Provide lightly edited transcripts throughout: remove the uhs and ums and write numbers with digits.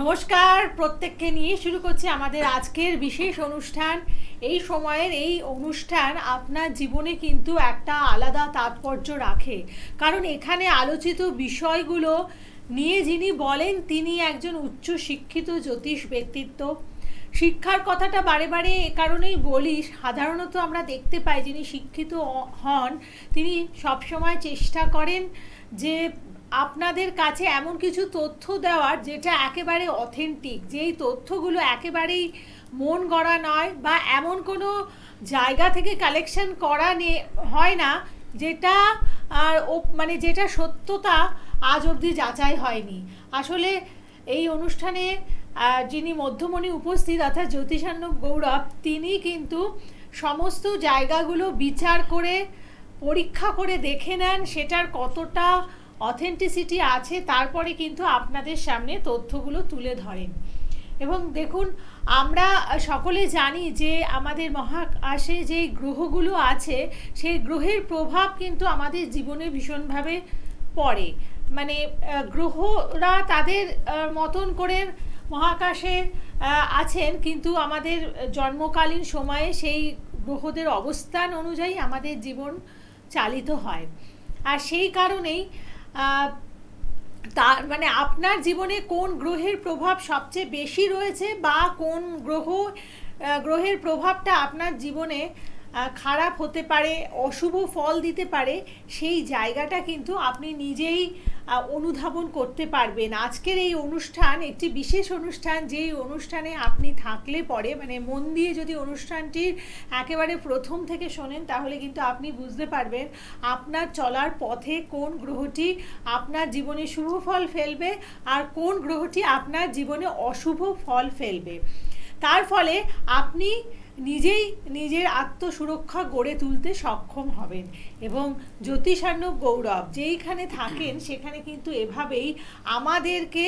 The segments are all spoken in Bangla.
নমস্কার, প্রত্যেককে নিয়ে শুরু করছি আমাদের আজকের বিশেষ অনুষ্ঠান। এই সময়ের এই অনুষ্ঠান আপনার জীবনে কিন্তু একটা আলাদা তাৎপর্য রাখে, কারণ এখানে আলোচিত বিষয়গুলো নিয়ে যিনি বলেন তিনি একজন উচ্চ শিক্ষিত জ্যোতিষ ব্যক্তিত্ব। শিক্ষার কথাটা বারে বারে এ কারণেই বলি, সাধারণত আমরা দেখতে পাই যিনি শিক্ষিত হন তিনি সবসময় চেষ্টা করেন যে আপনাদের কাছে এমন কিছু তথ্য দেওয়ার যেটা একেবারে অথেন্টিক, যেই তথ্যগুলো একেবারেই মন গড়া নয় বা এমন কোনো জায়গা থেকে কালেকশন করা হয় না যেটা মানে যেটা সত্যতা আজ অবধি যাচাই হয়নি। আসলে এই অনুষ্ঠানে যিনি মধ্যমণি উপস্থিত অর্থাৎ জ্যোতিষার্ণব গৌরব, তিনি কিন্তু সমস্ত জায়গাগুলো বিচার করে পরীক্ষা করে দেখে নেন সেটার কতটা অথেন্টিসিটি আছে, তারপরে কিন্তু আপনাদের সামনে তথ্যগুলো তুলে ধরেন। এবং দেখুন, আমরা সকলে জানি যে আমাদের মহাকাশে যে গ্রহগুলো আছে সেই গ্রহের প্রভাব কিন্তু আমাদের জীবনে ভীষণভাবে পড়ে। মানে গ্রহরা তাদের মতন করে মহাকাশে আছেন, কিন্তু আমাদের জন্মকালীন সময়ে সেই গ্রহদের অবস্থান অনুযায়ী আমাদের জীবন চালিত হয়। আর সেই কারণেই তার মানে আপনার জীবনে কোন গ্রহের প্রভাব সবচেয়ে বেশি রয়েছে বা কোন গ্রহের প্রভাবটা আপনার জীবনে খারাপ হতে পারে, অশুভ ফল দিতে পারে, সেই জায়গাটা কিন্তু আপনি নিজেই অনুধাবন করতে পারবেন। আজকের এই অনুষ্ঠান একটি বিশেষ অনুষ্ঠান, যেই অনুষ্ঠানে আপনি থাকলে পরে মানে মন দিয়ে যদি অনুষ্ঠানটির একেবারে প্রথম থেকে শোনেন তাহলে কিন্তু আপনি বুঝতে পারবেন আপনার চলার পথে কোন গ্রহটি আপনার জীবনে শুভ ফল ফেলবে আর কোন গ্রহটি আপনার জীবনে অশুভ ফল ফেলবে। তার ফলে আপনি নিজেই নিজের আত্মসুরক্ষা গড়ে তুলতে সক্ষম হবেন। এবং জ্যোতিষার্ণব গৌরব যেইখানে থাকেন সেখানে কিন্তু এভাবেই আমাদেরকে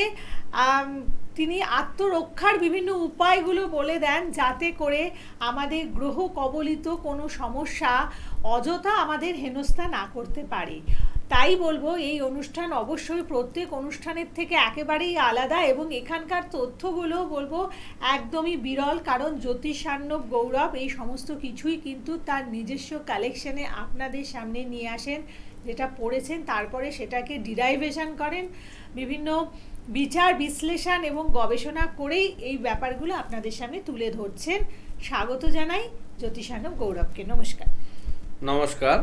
তিনি আত্মরক্ষার বিভিন্ন উপায়গুলো বলে দেন, যাতে করে আমাদের গ্রহ কবলিত কোনো সমস্যা অযথা আমাদের হেনস্থা না করতে পারে। তাই বলবো এই অনুষ্ঠান অবশ্যই প্রত্যেক অনুষ্ঠানের থেকে একেবারেই আলাদা, এবং এখানকার তথ্যগুলো বলবো একদমই বিরল, কারণ জ্যোতিষার্ণব গৌরব এই সমস্ত কিছুই কিন্তু তার নিজস্ব কালেকশনে আপনাদের সামনে নিয়ে আসেন, যেটা পড়েছেন তারপরে সেটাকে ডিরাইভেশন করেন, বিভিন্ন বিচার বিশ্লেষণ এবং গবেষণা করেই এই ব্যাপারগুলো আপনাদের সামনে তুলে ধরছেন। স্বাগত জানাই জ্যোতিষার্ণব গৌরবকে। নমস্কার। নমস্কার।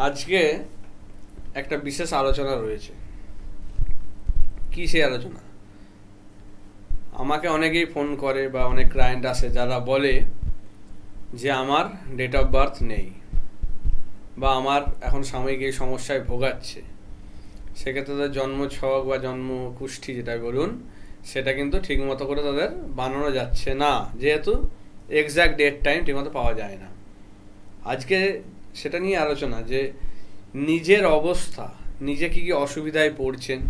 আজকে একটা বিশেষ আলোচনা রয়েছে। কি সেই আলোচনা? আমাকে অনেকেই ফোন করে বা অনেক ক্লায়েন্ট আসে যারা বলে যে আমার ডেট অফ বার্থ নেই বা আমার এখন সাময়িক এই সমস্যায় ভোগাচ্ছে। সেক্ষেত্রে তাদের জন্ম ছক বা জন্ম কুষ্ঠি যেটা বলুন সেটা কিন্তু ঠিকমতো করে তাদের বানানো যাচ্ছে না, যেহেতু এক্স্যাক্ট ডেট টাইম ঠিকমতো পাওয়া যায় না। আজকে সেটা নিয়ে আলোচনা যে নিজের অবস্থা, নিজে কী কী অসুবিধায় পড়ছেন,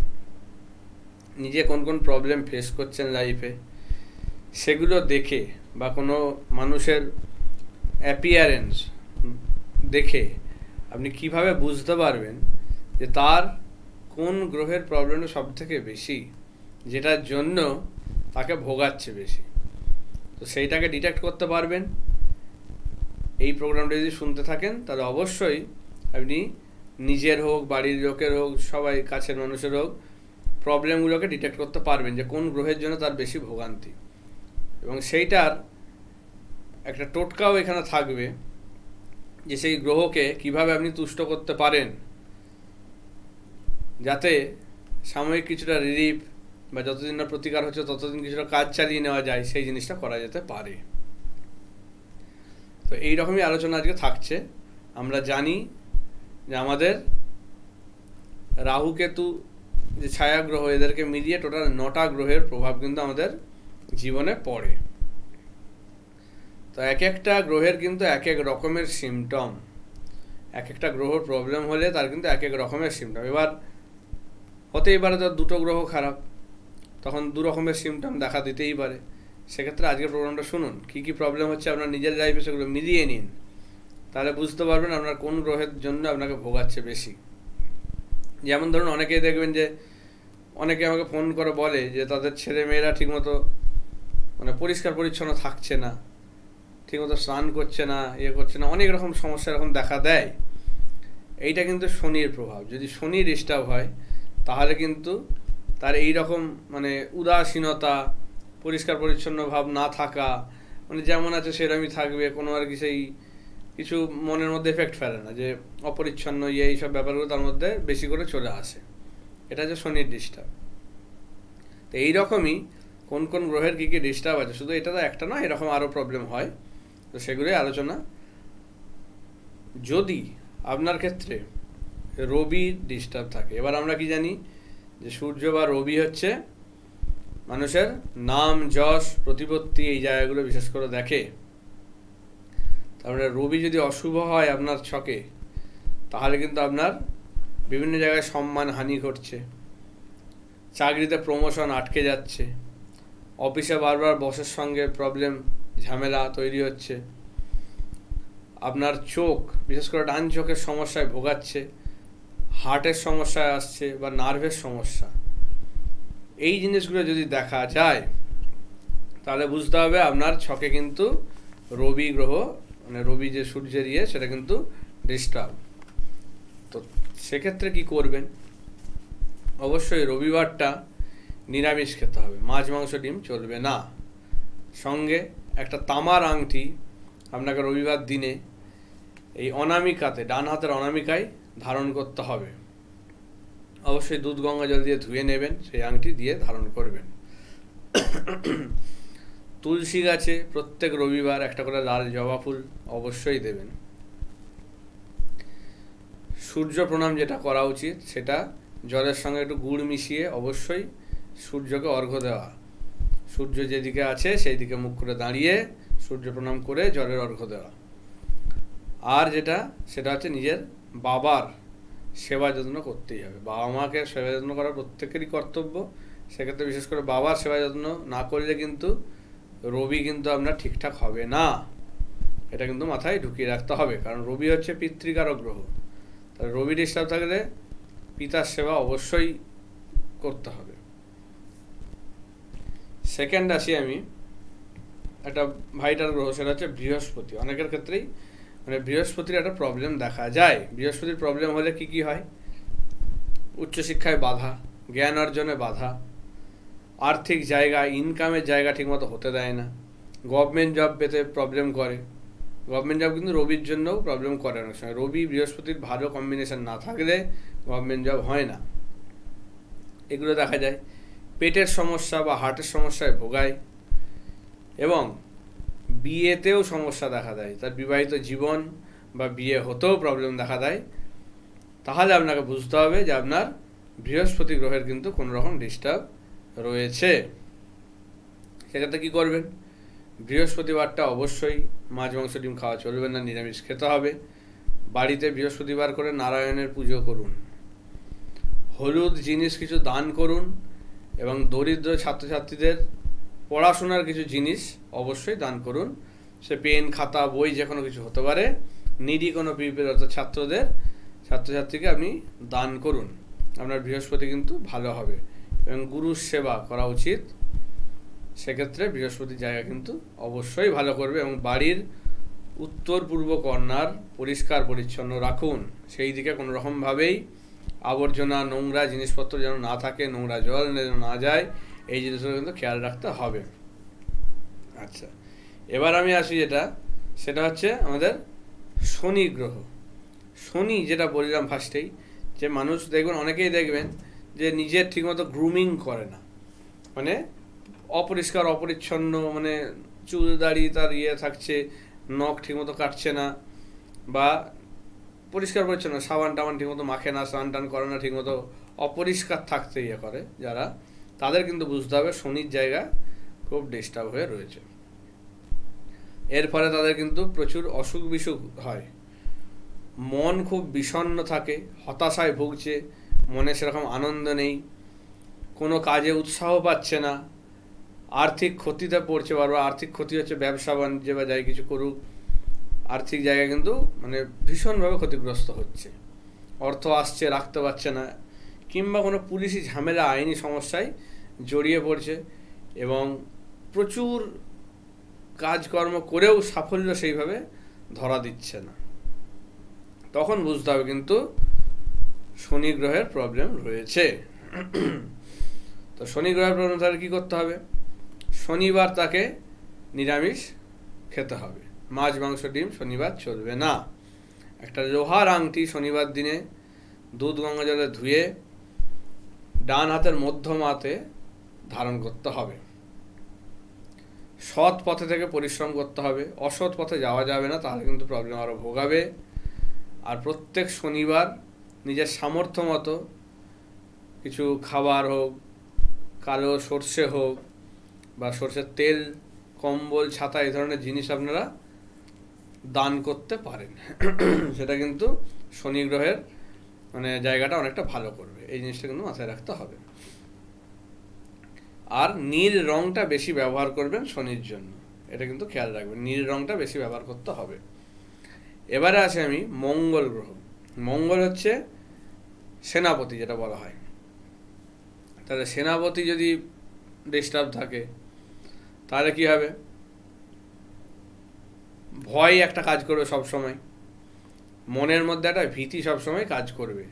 নিজে কোন কোন প্রবলেম ফেস করছেন লাইফে, সেগুলো দেখে বা কোনো মানুষের অ্যাপিয়ারেন্স দেখে আপনি কিভাবে বুঝতে পারবেন যে তার কোন গ্রহের প্রবলেমটা সব থেকে বেশি, যেটার জন্য তাকে ভোগাচ্ছে বেশি। তো সেইটাকে ডিটেক্ট করতে পারবেন। এই প্রোগ্রামটা যদি শুনতে থাকেন তাহলে অবশ্যই আপনি নিজের হোক, বাড়ির লোকের হোক, সবাই কাছের মানুষের হোক, প্রবলেমগুলোকে ডিটেক্ট করতে পারবেন যে কোন গ্রহের জন্য তার বেশি ভোগান্তি। এবং সেইটার একটা টোটকাও এখানে থাকবে যে সেই গ্রহকে কিভাবে আপনি তুষ্ট করতে পারেন যাতে সাময়িক কিছুটা রিলিফ বা যতদিন না প্রতিকার হচ্ছে ততদিন কিছুটা কাজ চালিয়ে নেওয়া যায়, সেই জিনিসটা করা যেতে পারে। তো এইরকমই আলোচনা আজকে থাকছে। আমরা জানি যে আমাদের রাহু কেতু যে ছায়া গ্রহ, এদেরকে মিলিয়ে টোটাল 9টা গ্রহের প্রভাব কিন্তু আমাদের জীবনে পড়ে। তো এক একটা গ্রহের কিন্তু এক এক রকমের সিমটম, এক একটা গ্রহর প্রবলেম হলে তার কিন্তু এক এক রকমের সিমটম। এবার হতেই পারে তো দুটো গ্রহ খারাপ, তখন দু রকমের সিমটম দেখা দিতেই পারে। সেক্ষেত্রে আজকের প্রোগ্রামটা শুনুন, কী কী প্রবলেম হচ্ছে আপনার নিজের লাইফে সেগুলো মিলিয়ে নিন, তাহলে বুঝতে পারবেন আপনার কোন গ্রহের জন্য আপনাকে ভোগাচ্ছে বেশি। যেমন ধরুন, অনেকেই দেখবেন যে অনেকে আমাকে ফোন করে বলে যে তাদের ছেলে মেয়েরা ঠিকমতো মানে পরিষ্কার পরিচ্ছন্ন থাকছে না, ঠিকমতো স্নান করছে না, করছে না, অনেক রকম সমস্যা এরকম দেখা দেয়। এইটা কিন্তু শনির প্রভাব। যদি শনি ডিস্টার্ব হয় তাহলে কিন্তু তার এই রকম মানে উদাসীনতা, পরিষ্কার পরিচ্ছন্ন ভাব না থাকা, মানে যেমন আছে সেরকমই থাকবে, কোনো আর কি সেই কিছু মনের মধ্যে এফেক্ট ফেলে না, যে অপরিচ্ছন্ন এইসব ব্যাপারগুলো তার মধ্যে বেশি করে চলে আসে। এটা হচ্ছে শনির ডিস্টার্ব। তো এইরকমই কোন কোন গ্রহের কী কী ডিস্টার্ব আছে, শুধু এটা তো একটা নয়, এরকম আরও প্রবলেম হয়, তো সেগুলোই আলোচনা। যদি আপনার ক্ষেত্রে রবি ডিস্টার্ব থাকে, এবার আমরা কি জানি যে সূর্য বা রবি হচ্ছে মানুষের নাম, যশ, প্রতিপত্তি এই জায়গাগুলো বিশেষ করে দেখে। তারপরে রবি যদি অশুভ হয় আপনার ছকে, তাহলে কিন্তু আপনার বিভিন্ন জায়গায় সম্মান হানি ঘটছে, চাকরিতে প্রমোশন আটকে যাচ্ছে, অফিসে বারবার বসের সঙ্গে প্রবলেম, ঝামেলা তৈরি হচ্ছে, আপনার চোখ, বিশেষ করে ডান চোখের সমস্যায় ভোগাচ্ছে, হার্টের সমস্যায় আসছে বা নার্ভের সমস্যা, এই জিনিসগুলো যদি দেখা যায় তাহলে বুঝতে হবে আপনার ছকে কিন্তু রবি গ্রহ, মানে রবি যে সূর্যের সেটা কিন্তু ডিস্টার্ব। তো সেক্ষেত্রে কি করবেন? অবশ্যই রবিবারটা নিরামিষ খেতে হবে, মাছ মাংস ডিম চলবে না। সঙ্গে একটা তামার আংটি আপনাকে রবিবার দিনে এই অনামিকাতে, ডান হাতের অনামিকায় ধারণ করতে হবে। অবশ্যই দুধ গঙ্গা জল দিয়ে ধুয়ে নেবেন, সেই আংটি দিয়ে ধারণ করবেন। তুলসী গাছে প্রত্যেক রবিবার একটা করে লাল জবা ফুল অবশ্যই দেবেন। সূর্য প্রণাম যেটা করা উচিত, সেটা জলের সঙ্গে একটু গুড় মিশিয়ে অবশ্যই সূর্যকে অর্ঘ্য দেওয়া। সূর্য যেদিকে আছে সেই দিকে মুখ করে দাঁড়িয়ে সূর্য প্রণাম করে জলের অর্ঘ্য দেওয়া। আর সেটা হচ্ছে নিজের বাবার সেবা যত্ন করতেই হবে। বাবা মাকে সেবা যত্ন করা প্রত্যেকেরই কর্তব্য। সেক্ষেত্রে বিশেষ করে বাবার সেবা যত্ন না করলে কিন্তু রবি কিন্তু আপনার ঠিকঠাক হবে না। এটা কিন্তু মাথায় ঢুকিয়ে রাখতে হবে, কারণ রবি হচ্ছে পিতৃকারক গ্রহ। তাহলে রবি ডিস্টার্ব থাকলে পিতার সেবা অবশ্যই করতে হবে। সেকেন্ড আসি আমি, একটা ভাইটাল গ্রহ, সেটা হচ্ছে বৃহস্পতি। অনেকের ক্ষেত্রেই মানে বৃহস্পতির একটা প্রবলেম দেখা যায়। বৃহস্পতির প্রবলেম হলে কি কি হয়? উচ্চশিক্ষায় বাধা, জ্ঞান অর্জনে বাধা, আর্থিক জায়গা, ইনকামের জায়গা ঠিকমতো হতে দেয় না, গভর্নমেন্ট জব পেতে প্রবলেম করে। গভর্নমেন্ট জব কিন্তু রবির জন্যও প্রবলেম করে অনেক সময়। রবি বৃহস্পতির ভালো কম্বিনেশন না থাকলে গভর্নমেন্ট জব হয় না, এগুলো দেখা যায়। পেটের সমস্যা বা হার্টের সমস্যায় ভোগায়, এবং বিয়েতেও সমস্যা দেখা দেয়, তার বিবাহিত জীবন বা বিয়ে হতেও প্রবলেম দেখা দেয়। তাহলে আপনাকে বুঝতে হবে যে আপনার বৃহস্পতি গ্রহের কিন্তু কোনো রকম ডিস্টার্ব রয়েছে। সেক্ষেত্রে কী করবেন? বৃহস্পতিবারটা অবশ্যই মাছ মাংস ডিম খাওয়া চলবে না, নিরামিষ খেতে হবে। বাড়িতে বৃহস্পতিবার করে নারায়ণের পুজো করুন, হলুদ জিনিস কিছু দান করুন, এবং দরিদ্র ছাত্রছাত্রীদের পড়াশোনার কিছু জিনিস অবশ্যই দান করুন। সে পেন, খাতা, বই যে কোনো কিছু হতে পারে। নিডি কোনো পিপল অর্থাৎ ছাত্রছাত্রীকে আপনি দান করুন, আপনার বৃহস্পতি কিন্তু ভালো হবে। এবং গুরুর সেবা করা উচিত, সেক্ষেত্রে বৃহস্পতির জায়গা কিন্তু অবশ্যই ভালো করবে। এবং বাড়ির উত্তর পূর্ব কর্নার পরিষ্কার পরিচ্ছন্ন রাখুন, সেই দিকে কোনো রকমভাবেই আবর্জনা, নোংরা জিনিসপত্র যেন না থাকে, নোংরা জল যেন না যায়, এই জিনিসগুলো কিন্তু খেয়াল রাখতে হবে। আচ্ছা, এবার আমি আসি সেটা হচ্ছে আমাদের শনি গ্রহ। শনি যেটা বললাম ফার্স্টেই, যে মানুষ দেখবেন, অনেকেই দেখবেন যে নিজের ঠিকমতো গ্রুমিং করে না, মানে অপরিষ্কার অপরিচ্ছন্ন, মানে চুল দাড়ি তার থাকছে, নখ ঠিকমতো কাটছে না, বা পরিষ্কার পরিচ্ছন্ন সাবান টাবান ঠিকমতো মাখে না, স্নান টান করে না ঠিকমতো, অপরিষ্কার থাকতে করে যারা, তাদের কিন্তু বুঝতে হবে শনির জায়গা খুব ডিস্টার্ব হয়ে রয়েছে। এর ফলে তাদের কিন্তু প্রচুর অসুখ বিসুখ হয়, মন খুব বিষণ্ণ থাকে, হতাশায় ভুগছে, মনে সেরকম আনন্দ নেই, কোনো কাজে উৎসাহ পাচ্ছে না, আর্থিক ক্ষতিতে পড়ছে বারবার। আর্থিক ক্ষতি হচ্ছে ব্যবসা বাণিজ্যে বা যাই কিছু করুক, আর্থিক জায়গা কিন্তু মানে ভীষণভাবে ক্ষতিগ্রস্ত হচ্ছে। অর্থ আসছে, রাখতে পারছে না, কিংবা কোনো পুলিশি ঝামেলা, আইনি সমস্যায় জড়িয়ে পড়ছে এবং প্রচুর কাজকর্ম করেও সাফল্য সেইভাবে ধরা দিচ্ছে না, তখন বুঝতে হবে কিন্তু শনি গ্রহের প্রবলেম রয়েছে। তো শনি গ্রহের প্রবলেম তাহলে কী করতে হবে? শনিবার তাকে নিরামিষ খেতে হবে, মাছ মাংস ডিম শনিবার চলবে না। একটা লোহার আংটি শনিবার দিনে দুধ গঙ্গা জলে ধুয়ে ডান হাতের মধ্যমাতে ধারণ করতে হবে। সৎ পথে থেকে পরিশ্রম করতে হবে, অসৎ পথে যাওয়া যাবে না, তাহলে কিন্তু প্রবলেম আরও ভোগাবে। আর প্রত্যেক শনিবার নিজের সামর্থ্য মতো কিছু খাবার হোক, কালো সর্ষে হোক বা সর্ষের তেল, কম্বল, ছাতা এই ধরনের জিনিস আপনারা দান করতে পারেন। সেটা কিন্তু শনি গ্রহের জায়গাটা অনেকটা ভালো করবে, এই জিনিসটা কিন্তু মাথায় রাখতে হবে। আর নীল রংটা বেশি ব্যবহার করবেন শনির জন্য, এটা কিন্তু খেয়াল রাখবেন, নীল রংটা বেশি ব্যবহার করতে হবে। এবারে আসে আমি মঙ্গল গ্রহ। মঙ্গল হচ্ছে সেনাপতি যেটা বলা হয়। তাহলে সেনাপতি যদি ডিস্টার্ব থাকে তাহলে কি হবে? ভয় একটা কাজ করবে সব সময়, মনের মধ্যে একটা ভীতি সবসময় কাজ করবে।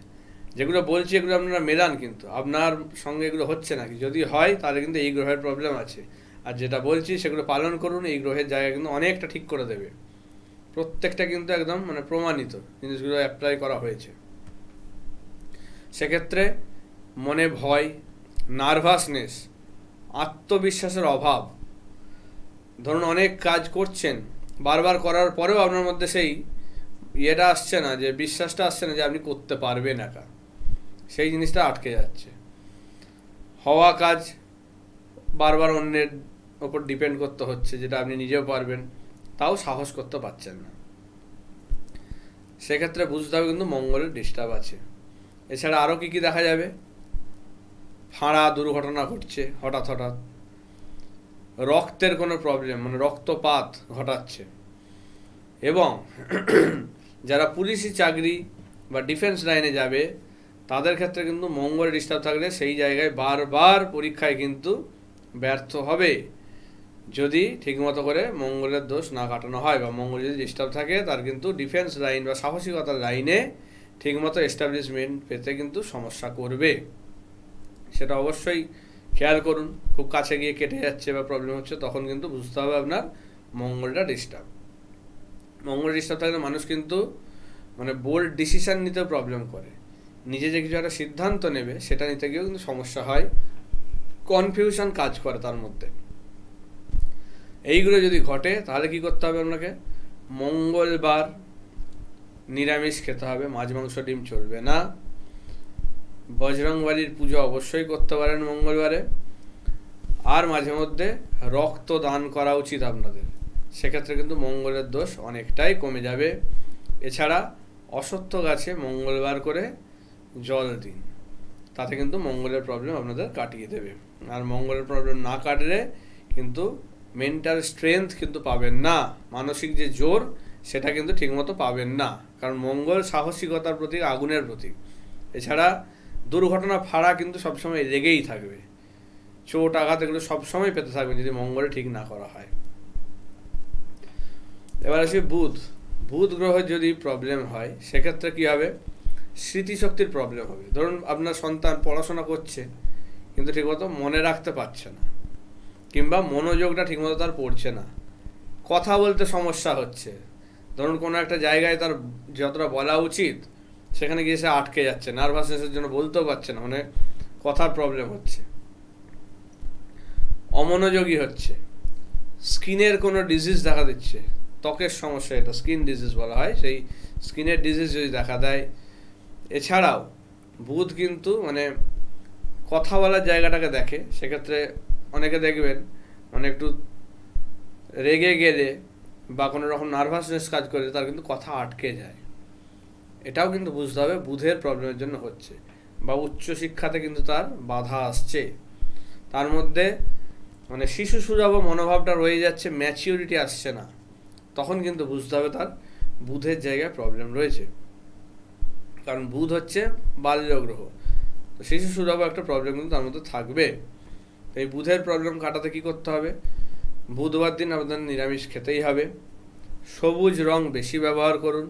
যেগুলো বলছি এগুলো আপনারা মেলান, কিন্তু আপনার সঙ্গে এগুলো হচ্ছে নাকি, যদি হয় তাহলে কিন্তু এই গ্রহের প্রবলেম আছে। আর যেটা বলছি সেগুলো পালন করুন, এই গ্রহের জায়গা কিন্তু অনেকটা ঠিক করে দেবে। প্রত্যেকটা কিন্তু একদম প্রমাণিত জিনিসগুলো অ্যাপ্লাই করা হয়েছে। সেক্ষেত্রে মনে ভয়, নার্ভাসনেস, আত্মবিশ্বাসের অভাব, ধরুন অনেক কাজ করছেন, বারবার করার পরেও আপনার মধ্যে সেই ইয়েটা আসছে না, যে বিশ্বাসটা আসছে না যে আপনি করতে পারবেন একা, সেই জিনিসটা আটকে যাচ্ছে। হওয়া কাজ বারবার অন্যের ওপর ডিপেন্ড করতে হচ্ছে, যেটা আপনি নিজেও পারবেন, তাও সাহস করতে পারছেন না। সেক্ষেত্রে বুঝতে হবে কিন্তু মঙ্গলের ডিস্টার্ব আছে। এছাড়া আরও কী কী দেখা যাবে? ফাঁড়া দুর্ঘটনা ঘটছে হঠাৎ হঠাৎ, রক্তের কোনো প্রবলেম রক্তপাত ঘটাচ্ছে, এবং যারা পুলিশি চাকরি বা ডিফেন্স লাইনে যাবে তাদের ক্ষেত্রে কিন্তু মঙ্গল ডিস্টার্ব থাকলে সেই জায়গায় বারবার পরীক্ষায় কিন্তু ব্যর্থ হবে, যদি ঠিকমতো করে মঙ্গলের দোষ না কাটানো হয়, বা মঙ্গল যদি ডিস্টার্ব থাকে তার কিন্তু ডিফেন্স লাইন বা সাহসিকতার লাইনে ঠিকমতো এস্টাবলিশমেন্ট পেতে কিন্তু সমস্যা করবে। সেটা অবশ্যই খেয়াল করুন। খুব কাছে গিয়ে কেটে যাচ্ছে বা প্রবলেম হচ্ছে, তখন কিন্তু বুঝতে হবে আপনার মঙ্গলটা ডিস্টার্ব। মঙ্গল ডিস্টার্ব থাকলে মানুষ কিন্তু বোল্ড ডিসিশন নিতেও প্রবলেম করে, নিজে যে কিছু একটা সিদ্ধান্ত নেবে সেটা নিতে গিয়েও কিন্তু সমস্যা হয়, কনফিউশন কাজ করে তার মধ্যে। এইগুলো যদি ঘটে তাহলে কি করতে হবে আপনাকে? মঙ্গলবার নিরামিষ খেতে হবে, মাছ মাংস ডিম চলবে না। বজরংবলীর পুজো অবশ্যই করতে পারেন মঙ্গলবারে। আর মাঝে মধ্যে রক্ত দান করা উচিত আপনাদের, সেক্ষেত্রে কিন্তু মঙ্গলের দোষ অনেকটাই কমে যাবে। এছাড়া অশ্বত্থ গাছে মঙ্গলবার করে জল দিন, তাতে কিন্তু মঙ্গলের প্রবলেম আপনাদের কাটিয়ে দেবে। আর মঙ্গলের প্রবলেম না কাটলে কিন্তু মেন্টাল স্ট্রেংথ কিন্তু পাবেন না, মানসিক যে জোর সেটা কিন্তু ঠিকমতো পাবেন না, কারণ মঙ্গল সাহসিকতার প্রতীক, আগুনের প্রতীক। এছাড়া দুর্ঘটনা ফাড়া কিন্তু সবসময় লেগেই থাকবে, চোট আঘাত এগুলো সবসময় পেতে থাকবে যদি মঙ্গলে ঠিক না করা হয়। এবার আসি বুধ। বুধ গ্রহের যদি প্রবলেম হয় সেক্ষেত্রে কি হবে? স্মৃতিশক্তির প্রবলেম হবে। ধরুন আপনার সন্তান পড়াশোনা করছে কিন্তু ঠিকমতো মনে রাখতে পারছে না, কিংবা মনোযোগটা ঠিকমতো তার পড়ছে না, কথা বলতে সমস্যা হচ্ছে, ধরুন কোনো একটা জায়গায় তার যতটা বলা উচিত সেখানে গিয়ে সে আটকে যাচ্ছে, নার্ভাসনেসের জন্য বলতেও পারছে না, কথার প্রবলেম হচ্ছে, অমনোযোগী হচ্ছে, স্কিনের কোনো ডিজিজ দেখা দিচ্ছে, ত্বকের সমস্যা, এটা স্কিন ডিজিজ বলা হয়, সেই স্কিনের ডিজিজ যদি দেখা দেয়। এছাড়াও বুধ কিন্তু কথা বলার জায়গাটাকে দেখে, সেক্ষেত্রে অনেকে দেখবেন একটু রেগে গেলে বা কোনো রকম নার্ভাসনেস কাজ করে তার কিন্তু কথা আটকে যায়, এটাও কিন্তু বুঝতে হবে বুধের প্রবলেমের জন্য হচ্ছে। বা উচ্চশিক্ষাতে কিন্তু তার বাধা আসছে, তার মধ্যে শিশু সুলভ মনোভাবটা রয়ে যাচ্ছে, ম্যাচিউরিটি আসছে না, তখন কিন্তু বুঝতে হবে তার বুধের জায়গায় প্রবলেম রয়েছে। কারণ বুধ হচ্ছে বাল্য গ্রহ, তো শিশু সুলভ একটা প্রবলেম কিন্তু তার মধ্যে থাকবে। তো এই বুধের প্রবলেম কাটাতে কি করতে হবে? বুধবার দিন আপনাদের নিরামিষ খেতেই হবে, সবুজ রং বেশি ব্যবহার করুন,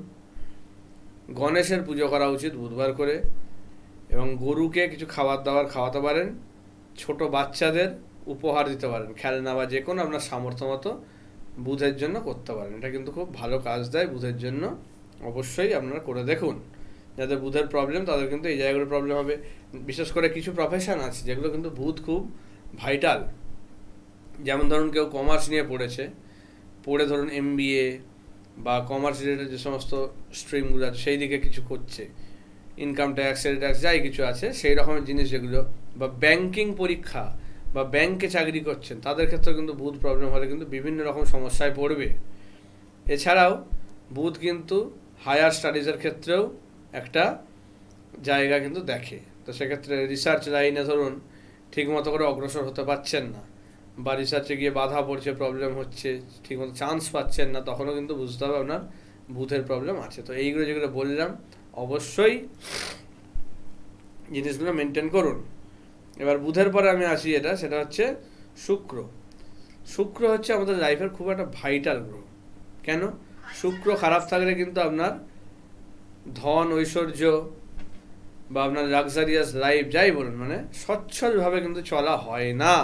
গণেশের পুজো করা উচিত বুধবার করে, এবং গরুকে কিছু খাবার দাবার খাওয়াতে পারেন, ছোট বাচ্চাদের উপহার দিতে পারেন, খেলনা বা যে কোনো আপনার সামর্থ্য মতো বুধের জন্য করতে পারেন। এটা কিন্তু খুব ভালো কাজ দেয় বুধের জন্য, অবশ্যই আপনারা করে দেখুন। যাদের বুধের প্রবলেম তাদের কিন্তু এই জায়গাগুলো প্রবলেম হবে। বিশেষ করে কিছু প্রফেশন আছে যেগুলো কিন্তু বুধ খুব ভাইটাল। যেমন ধরুন কেউ কমার্স নিয়ে পড়ে ধরুন MBA বা কমার্স রিলেটেড যে সমস্ত স্ট্রিমগুলো আছে সেই দিকে কিছু করছে, ইনকাম ট্যাক্স, সেল ট্যাক্স, যাই কিছু আছে সেই রকমের জিনিস যেগুলো, বা ব্যাংকিং পরীক্ষা বা ব্যাংকে চাকরি করছেন, তাদের ক্ষেত্রে কিন্তু বুধ প্রবলেম হলে কিন্তু বিভিন্ন রকম সমস্যায় পড়বে। এছাড়াও বুধ কিন্তু হায়ার স্টাডিজের ক্ষেত্রেও একটা জায়গা কিন্তু দেখে। তো সেক্ষেত্রে রিসার্চ লাইনে ধরুন ঠিকমতো করে অগ্রসর হতে পারছেন না, বা রিসার্চে গিয়ে বাধা পড়ছে, প্রবলেম হচ্ছে, ঠিকমতো চান্স পাচ্ছেন না, তখনও কিন্তু বুঝতে হবে আপনার বুধের প্রবলেম আছে। তো এইগুলো যেগুলো বললাম অবশ্যই জিনিসগুলো মেনটেন করুন। এবার বুধের পরে আমি আসি সেটা হচ্ছে শুক্র। শুক্র হচ্ছে আমাদের লাইফের খুব একটা ভাইটাল গ্রহ। কেন? শুক্র খারাপ থাকলে কিন্তু আপনার ধন ঐশ্বর্য বা আপনার লাক্সারিয়াস লাইফ যাই বলুন, মানে সচ্ছলভাবে কিন্তু চলা হয় না।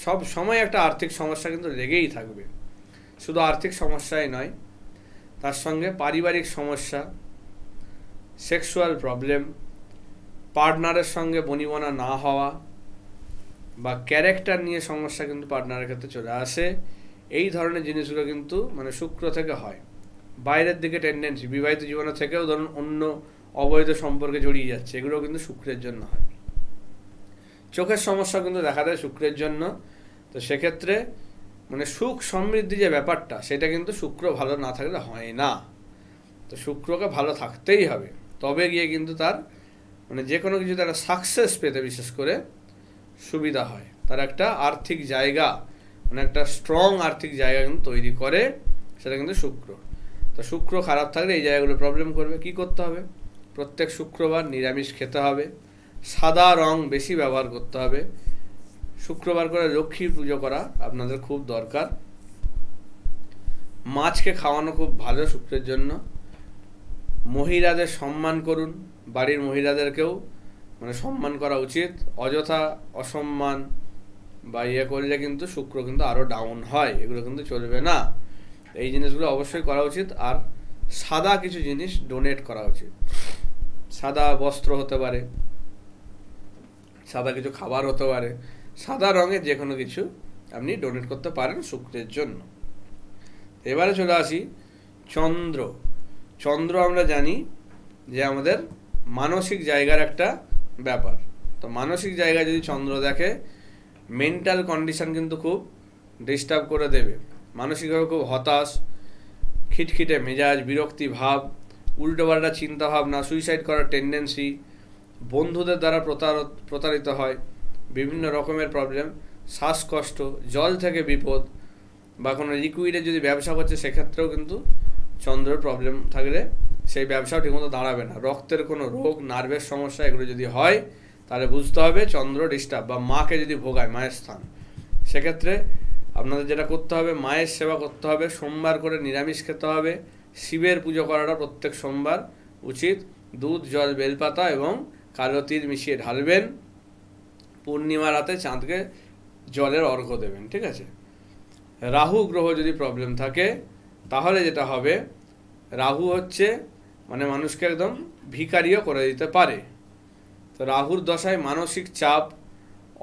সব সময় একটা আর্থিক সমস্যা কিন্তু লেগেই থাকবে। শুধু আর্থিক সমস্যাই নয়, তার সঙ্গে পারিবারিক সমস্যা, সেক্সুয়াল প্রবলেম, পার্টনারের সঙ্গে বনিবনা না হওয়া, বা ক্যারেক্টার নিয়ে সমস্যা কিন্তু পার্টনারের ক্ষেত্রে চলে আসে। এই ধরনের জিনিসগুলো কিন্তু মানে শুক্র থেকে হয়। বাইরের দিকে টেন্ডেন্সি, বিবাহিত জীবনে থেকেও ধরুন অন্য অবৈধ সম্পর্কে জড়িয়ে যাচ্ছে, এগুলো কিন্তু শুক্রের জন্য হয়। চোখের সমস্যা কিন্তু দেখা দেয় শুক্রের জন্য। তো সেক্ষেত্রে মানে সুখ সমৃদ্ধি যে ব্যাপারটা, সেটা কিন্তু শুক্র ভালো না থাকলে হয় না। তো শুক্রকে ভালো থাকতেই হবে, তবে গিয়ে কিন্তু তার মানে যে কোনো কিছুতে একটা সাকসেস পেতে বিশেষ করে সুবিধা হয়। তার একটা আর্থিক জায়গা, মানে একটা স্ট্রং আর্থিক জায়গা কিন্তু তৈরি করে, সেটা কিন্তু শুক্র। তো শুক্র খারাপ থাকলে এই জায়গাগুলো প্রবলেম করবে। কি করতে হবে? প্রত্যেক শুক্রবার নিরামিষ খেতে হবে, সাদা রং বেশি ব্যবহার করতে হবে, শুক্রবার করে লক্ষ্মীর পুজো করা আপনাদের খুব দরকার, মাছকে খাওয়ানো খুব ভালো শুক্রের জন্য, মহিলাদের সম্মান করুন, বাড়ির মহিলাদেরকেও মানে সম্মান করা উচিত। অযথা অসম্মান বা করলে কিন্তু শুক্র কিন্তু আরও ডাউন হয়, এগুলো কিন্তু চলবে না। এই জিনিসগুলো অবশ্যই করা উচিত। আর সাদা কিছু জিনিস ডোনেট করা উচিত, সাদা বস্ত্র হতে পারে, সাদা কিছু খাবার হতে পারে, সাদা রঙের যে কোনো কিছু আপনি ডোনেট করতে পারেন শুক্রের জন্য। এবারে চলে আসি চন্দ্র। চন্দ্র আমরা জানি যে আমাদের মানসিক জায়গার একটা ব্যাপার। তো মানসিক জায়গায় যদি চন্দ্র দেখে, মেন্টাল কন্ডিশন কিন্তু খুব ডিস্টার্ব করে দেবে। মানসিকভাবে খুব হতাশ, খিটখিটে মেজাজ, বিরক্তি ভাব, উল্টোপাল্টা চিন্তাভাবনা, সুইসাইড করার টেন্ডেন্সি, বন্ধুদের দ্বারা প্রতারিত হয়, বিভিন্ন রকমের প্রবলেম, শ্বাসকষ্ট, জল থেকে বিপদ, বা কোনো লিকুইডে যদি ব্যবসা করছে সেক্ষেত্রেও কিন্তু চন্দ্রের প্রবলেম থাকলে সেই ব্যবসাও ঠিকমতো দাঁড়াবে না। রক্তের কোনো রোগ, নার্ভের সমস্যা, এগুলো যদি হয় তাহলে বুঝতে হবে চন্দ্র ডিস্টার্ব। বা মাকে যদি ভোগায়, মায়ের স্থান, সেক্ষেত্রে আপনাদের যেটা করতে হবে, মায়ের সেবা করতে হবে, সোমবার করে নিরামিষ খেতে হবে, শিবের পুজো করাটা প্রত্যেক সোমবার উচিত, দুধ, জল, বেলপাতা এবং কালো তিল মিশিয়ে ঢালবেন, পূর্ণিমা রাতে চাঁদকে জলের অর্ঘ্য দেবেন। ঠিক আছে? রাহু গ্রহ যদি প্রবলেম থাকে তাহলে যেটা হবে, রাহু হচ্ছে মানে মানুষকে একদম ভিখারিও করে দিতে পারে। তো রাহুর দশায় মানসিক চাপ,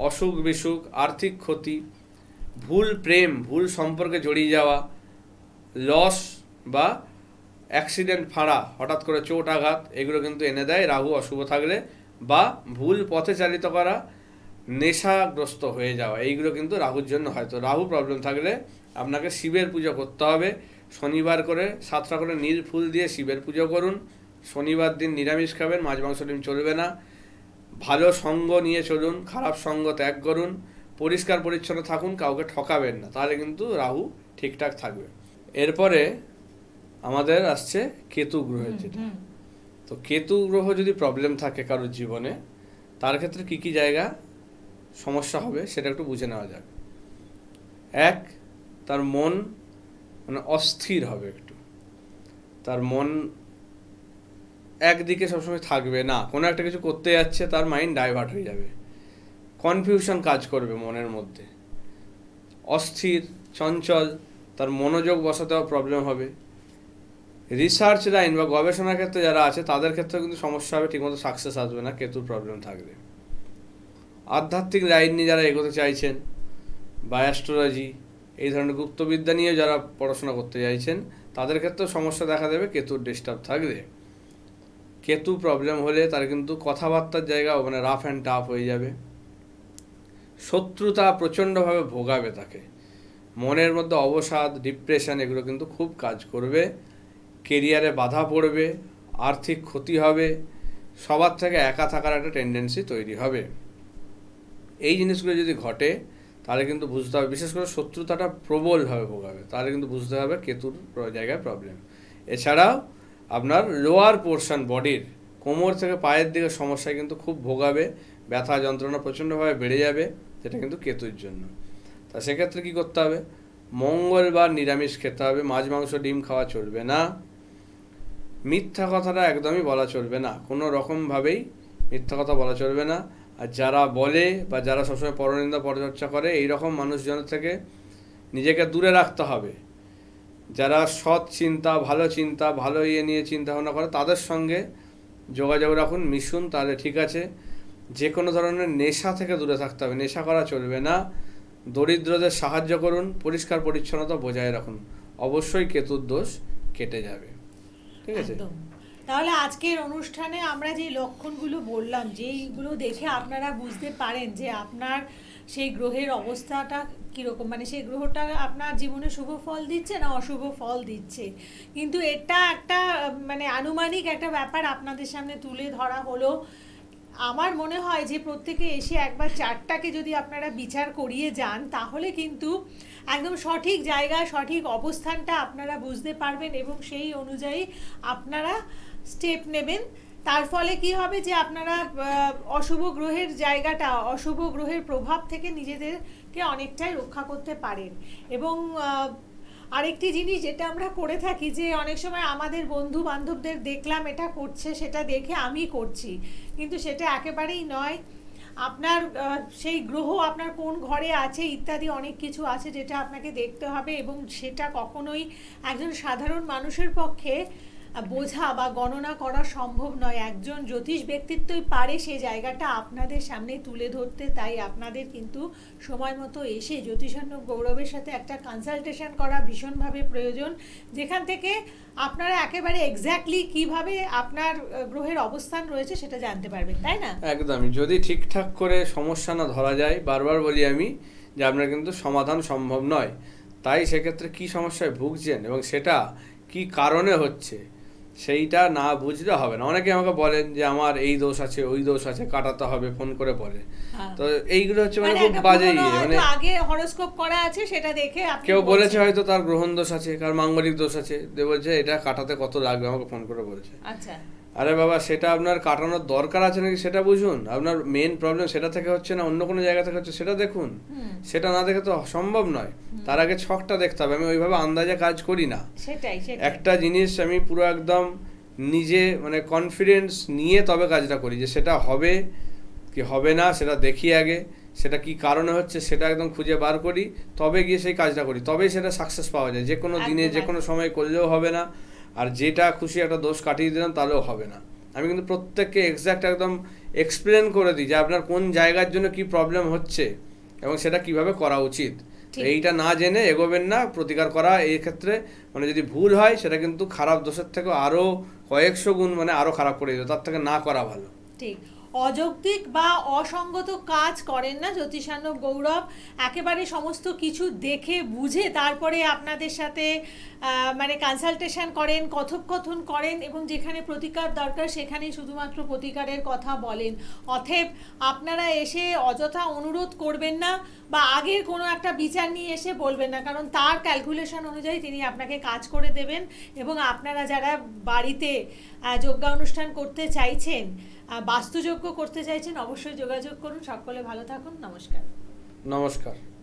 অসুখ বিসুখ, আর্থিক ক্ষতি, ভুল প্রেম, ভুল সম্পর্কে জড়িয়ে যাওয়া, লস বা অ্যাক্সিডেন্ট ফাঁড়া, হঠাৎ করে চোট আঘাত, এগুলো কিন্তু এনে দেয় রাহু অশুভ থাকলে। বা ভুল পথে চালিত করা, নেশাগ্রস্ত হয়ে যাওয়া, এইগুলো কিন্তু রাহুর জন্য হয়। তো রাহু প্রবলেম থাকলে আপনাকে শিবের পুজো করতে হবে। শনিবার করে 7টা করে নীল ফুল দিয়ে শিবের পুজো করুন। শনিবার দিন নিরামিষ খাবেন, মাছ মাংস ডিম চলবে না। ভালো সঙ্গ নিয়ে চলুন, খারাপ সঙ্গ ত্যাগ করুন, পরিষ্কার পরিচ্ছন্ন থাকুন, কাউকে ঠকাবেন না, তাহলে কিন্তু রাহু ঠিকঠাক থাকবে। এরপরে আমাদের আসছে কেতু গ্রহের যেটা। তো কেতু গ্রহ যদি প্রবলেম থাকে কারোর জীবনে, তার ক্ষেত্রে কি কি জায়গা সমস্যা হবে সেটা একটু বুঝে নেওয়া যাক। এক, তার মন মানে অস্থির হবে একটু, তার মন একদিকে সবসময় থাকবে না, কোনো একটা কিছু করতে যাচ্ছে তার মাইন্ড ডাইভার্ট হয়ে যাবে, কনফিউশন কাজ করবে মনের মধ্যে, অস্থির চঞ্চল, তার মনোযোগ বসাতেও প্রবলেম হবে। রিসার্চ লাইন বা গবেষণার ক্ষেত্রে যারা আছে তাদের ক্ষেত্রে কিন্তু সমস্যা হবে, ঠিকমতো সাকসেস আসবে না কেতুর প্রবলেম থাকলে। আধ্যাত্মিক লাইন নিয়ে যারা এগোতে চাইছেন বা অ্যাস্ট্রোলজি এই ধরনের গুপ্তবিদ্যা নিয়ে যারা পড়াশোনা করতে চাইছেন তাদের ক্ষেত্রেও সমস্যা দেখা দেবে কেতুর ডিস্টার্ব থাকলে। কেতু প্রবলেম হলে তার কিন্তু কথাবার্তার জায়গা মানে রাফ অ্যান্ড টাফ হয়ে যাবে, শত্রুতা প্রচণ্ডভাবে ভোগাবে তাকে, মনের মধ্যে অবসাদ ডিপ্রেশন এগুলো কিন্তু খুব কাজ করবে, কেরিয়ারে বাধা পড়বে, আর্থিক ক্ষতি হবে, সবার থেকে একা থাকার একটা টেন্ডেন্সি তৈরি হবে। এই জিনিসগুলো যদি ঘটে তাহলে কিন্তু বুঝতে হবে, বিশেষ করে শত্রুতাটা প্রবলভাবে ভোগাবে, তাহলে কিন্তু বুঝতে হবে কেতুর জায়গায় প্রবলেম। এছাড়াও আপনার লোয়ার পোর্শন বডির কোমর থেকে পায়ের দিকে সমস্যায় কিন্তু খুব ভোগাবে, ব্যথা যন্ত্রণা প্রচণ্ডভাবে বেড়ে যাবে, যেটা কিন্তু কেতুর জন্য। তা সেক্ষেত্রে কী করতে হবে, মঙ্গলবার নিরামিষ খেতে হবে, মাছ মাংস ডিম খাওয়া চলবে না, মিথ্যা কথাটা একদমই বলা চলবে না, কোনো রকমভাবেই মিথ্যা কথা বলা চলবে না। আর যারা বলে বা যারা সবসময় পরনিন্দা পরচর্চা করে এই রকম মানুষজনের থেকে নিজেকে দূরে রাখতে হবে। যারা সৎ চিন্তা ভালো নিয়ে চিন্তা ভাবনা করে তাদের সঙ্গে যোগাযোগ রাখুন, মিশুন, তাহলে ঠিক আছে। যে কোনো ধরনের নেশা থেকে দূরে থাকতে হবে, নেশা করা চলবে না, দরিদ্রদের সাহায্য করুন, পরিষ্কার পরিচ্ছন্নতা বজায় রাখুন, অবশ্যই কেতুর দোষ কেটে যাবে। ঠিক আছে, তাহলে আজকের অনুষ্ঠানে আমরা যে লক্ষণগুলো বললাম, যেইগুলো দেখে আপনারা বুঝতে পারেন যে আপনার সেই গ্রহের অবস্থাটা কীরকম, মানে সেই গ্রহটা আপনার জীবনে শুভ ফল দিচ্ছে না অশুভ ফল দিচ্ছে। কিন্তু এটা একটা মানে আনুমানিক একটা ব্যাপার আপনাদের সামনে তুলে ধরা হলো। আমার মনে হয় যে প্রত্যেকে এসে একবার চারটাকে যদি আপনারা বিচার করিয়ে যান তাহলে কিন্তু একদম সঠিক জায়গা সঠিক অবস্থানটা আপনারা বুঝতে পারবেন এবং সেই অনুযায়ী আপনারা স্টেপ নেবেন। তার ফলে কি হবে যে আপনারা অশুভ গ্রহের জায়গাটা, অশুভ গ্রহের প্রভাব থেকে নিজেদেরকে অনেকটাই রক্ষা করতে পারেন। এবং আরেকটি জিনিস যেটা আমরা করে থাকি যে অনেক সময় আমাদের বন্ধু বান্ধবদের দেখলাম এটা করছে, সেটা দেখে আমি করছি, কিন্তু সেটা একেবারেই নয়। আপনার সেই গ্রহ আপনার কোন ঘরে আছে ইত্যাদি অনেক কিছু আছে যেটা আপনাকে দেখতে হবে, এবং সেটা কখনোই একজন সাধারণ মানুষের পক্ষে বোঝা বা গণনা করা সম্ভব নয়। একজন জ্যোতিষ ব্যক্তিত্বই পারে সেই জায়গাটা আপনাদের সামনে তুলে ধরতে। তাই আপনাদের কিন্তু সময় মতো এসে জ্যোতিষার্ণব গৌরবের সাথে একটা কনসালটেশন করা ভীষণভাবে প্রয়োজন, যেখান থেকে আপনারা একেবারে এক্স্যাক্টলি কিভাবে আপনার গ্রহের অবস্থান রয়েছে সেটা জানতে পারবেন, তাই না? একদমই। যদি ঠিকঠাক করে সমস্যা না ধরা যায়, বারবার বলি আমি যে আপনার কিন্তু সমাধান সম্ভব নয়। তাই সেক্ষেত্রে কি সমস্যায় ভুগছেন এবং সেটা কি কারণে হচ্ছে সেইটা না বুঝলে হবে না। অনেকে আমাকে বলেন যে আমার এই দোষ আছে ওই দোষ আছে, কাটাতে হবে, ফোন করে বলে। তো এইগুলো হচ্ছে মানে খুব বাজে মানে আগে হরোস্কোপ করা আছে সেটা দেখে কেউ বলেছে হয়তো তার গ্রহণ দোষ আছে, কার মাঙ্গলিক দোষ আছে, বলছে এটা কাটাতে কত লাগবে, আমাকে ফোন করে বলছে। আচ্ছা, আরে বাবা, সেটা আপনার কাটানোর দরকার আছে নাকি সেটা বুঝুন। আপনার মেন প্রবলেম সেটা থেকে হচ্ছে না অন্য কোনো জায়গা থেকে হচ্ছে সেটা দেখুন। সেটা না দেখে তো সম্ভব নয়। তার আগে ছকটা দেখতে হবে। আমি ওইভাবে আন্দাজে কাজ করি না। সেটাই একটা জিনিস আমি পুরো একদম নিজে মানে কনফিডেন্স নিয়ে তবে কাজটা করি, যে সেটা হবে কি হবে না সেটা দেখি আগে, সেটা কি কারণে হচ্ছে সেটা একদম খুঁজে বার করি, তবে গিয়ে সেই কাজটা করি, তবেই সেটা সাকসেস পাওয়া যায়। যে কোনো দিনে যে কোনো সময় করলেও হবে না, আর যেটা খুশি একটা দোষ কাটিয়ে দিলাম তাহলেও হবে না। আমি কিন্তু প্রত্যেককে এক্স্যাক্ট একদম এক্সপ্লেন করে দিই যে আপনার কোন জায়গার জন্য কি প্রবলেম হচ্ছে এবং সেটা কিভাবে করা উচিত। এইটা না জেনে এগোবেন না। প্রতিকার করা এই ক্ষেত্রে মানে যদি ভুল হয় সেটা কিন্তু খারাপ দোষের থেকে আরো কয়েকশো গুণ মানে আরো খারাপ করে দিত, তার থেকে না করা ভালো। ঠিক, অযৌক্তিক বা অসঙ্গত কাজ করেন না জ্যোতিষার্ণব গৌরব। একেবারে সমস্ত কিছু দেখে বুঝে তারপরে আপনাদের সাথে মানে কনসালটেশন করেন, কথোপকথন করেন, এবং যেখানে প্রতিকার দরকার সেখানেই শুধুমাত্র প্রতিকারের কথা বলেন। অতএব আপনারা এসে অযথা অনুরোধ করবেন না বা আগের কোনো একটা বিচার নিয়ে এসে বলবেন না, কারণ তার ক্যালকুলেশন অনুযায়ী তিনি আপনাকে কাজ করে দেবেন। এবং আপনারা যারা বাড়িতে যজ্ঞা অনুষ্ঠান করতে চাইছেন বাস্তুযোগ্য করতে চাইছেন অবশ্যই যোগাযোগ করুন। সকলে ভালো থাকুন, নমস্কার। নমস্কার।